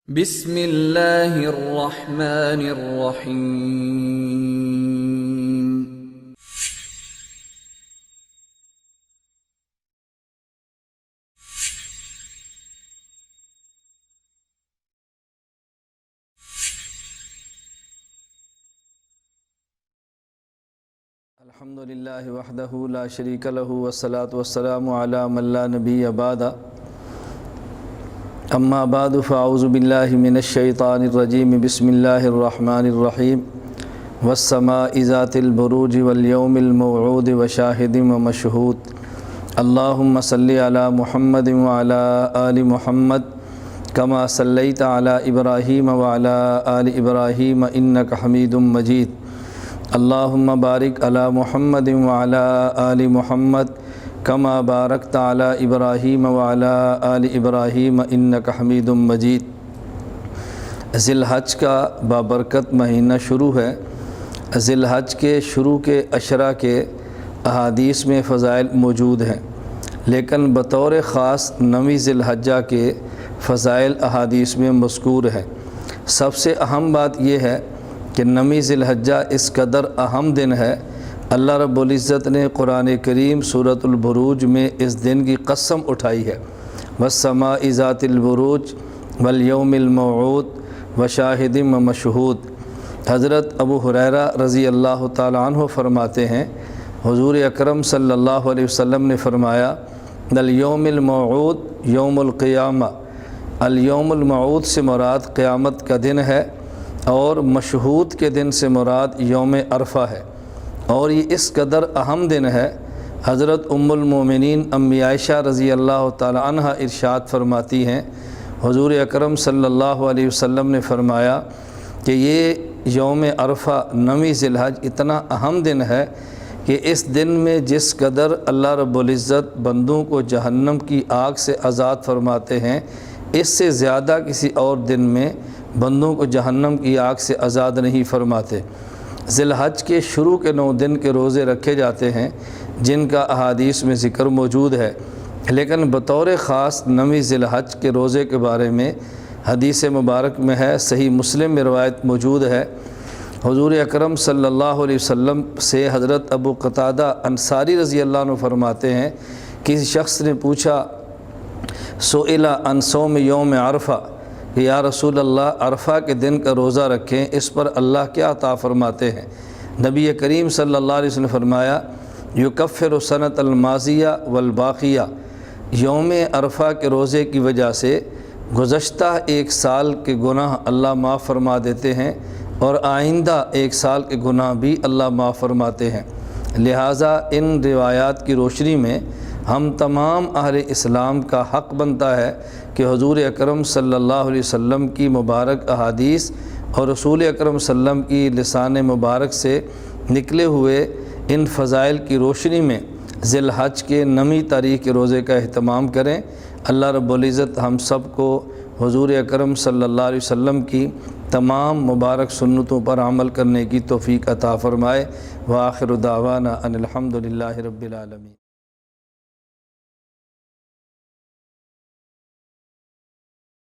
بسم اللہ الرحمن الرحیم۔ الحمد للہ وحدہ لا شریک لہ والصلاة والسلام علی من لا نبی بعد، اما بعد فاعوذ باللہ من الشیطان الرجیم، بسم اللہ الرحمن الرحیم۔ والسماء ذات البروج والیوم الموعود وشاہد ومشہود، اللہم صلی علی محمد وعلی آل محمد کما صلیت علی ابراہیم وعلی آل ابراہیم انک حمید مجید، اللہم بارک علی محمد وعلی آل محمد کما بارکت علی ابراہیم وعلی آل ابراہیم انک حمید مجید۔ ذی الحج کا بابرکت مہینہ شروع ہے۔ ذی الحج کے شروع کے عشرہ کے احادیث میں فضائل موجود ہیں، لیکن بطور خاص 9 ذی الحجہ کے فضائل احادیث میں مذکور ہیں۔ سب سے اہم بات یہ ہے کہ 9 ذی الحجہ اس قدر اہم دن ہے، اللہ رب العزت نے قرآن کریم سورۃ البروج میں اس دن کی قسم اٹھائی ہے، والسماء ذات البروج والیوم الموعود وشاہد ومشہود۔ حضرت ابو ہریرہ رضی اللہ تعالیٰ عنہ فرماتے ہیں، حضور اکرم صلی اللہ علیہ وسلم نے فرمایا، الیوم الموعود یوم القیامہ، الیوم الموعود سے مراد قیامت کا دن ہے، اور مشہود کے دن سے مراد یوم عرفہ ہے، اور یہ اس قدر اہم دن ہے۔ حضرت ام المومنین امی عائشہ رضی اللہ تعالی عنہ ارشاد فرماتی ہیں، حضور اکرم صلی اللہ علیہ وسلم نے فرمایا کہ یہ یوم عرفہ 9 ذی الحج اتنا اہم دن ہے کہ اس دن میں جس قدر اللہ رب العزت بندوں کو جہنم کی آگ سے آزاد فرماتے ہیں، اس سے زیادہ کسی اور دن میں بندوں کو جہنم کی آگ سے آزاد نہیں فرماتے۔ ذی الحج کے شروع کے 9 دن کے روزے رکھے جاتے ہیں، جن کا احادیث میں ذکر موجود ہے، لیکن بطور خاص 9 ذی الحج کے روزے کے بارے میں حدیث مبارک میں ہے، صحیح مسلم میں روایت موجود ہے۔ حضور اکرم صلی اللہ علیہ وسلم سے حضرت ابو قتادہ انصاری رضی اللہ عنہ فرماتے ہیں، کسی شخص نے پوچھا، سئل عن صوم یوم عرفہ، کہ یا رسول اللہ عرفہ کے دن کا روزہ رکھیں، اس پر اللہ کیا عطا فرماتے ہیں؟ نبی کریم صلی اللہ علیہ وسلم نے فرمایا، یکفر السنۃ الماضیہ والباقیہ، یوم عرفہ کے روزے کی وجہ سے گزشتہ 1 سال کے گناہ اللہ معاف فرما دیتے ہیں، اور آئندہ 1 سال کے گناہ بھی اللہ معاف فرماتے ہیں۔ لہٰذا ان روایات کی روشنی میں ہم تمام اہل اسلام کا حق بنتا ہے کہ حضور اکرم صلی اللہ علیہ وسلم کی مبارک احادیث اور رسول اکرم صلی اللہ علیہ وسلم کی لسان مبارک سے نکلے ہوئے ان فضائل کی روشنی میں ذی الحج کے 9 تاریخ کے روزے کا اہتمام کریں۔ اللہ رب العزت ہم سب کو حضور اکرم صلی اللہ علیہ وسلم کی تمام مبارک سنتوں پر عمل کرنے کی توفیق عطا فرمائے۔ وآخر دعوانا ان الحمد للہ رب العالمین۔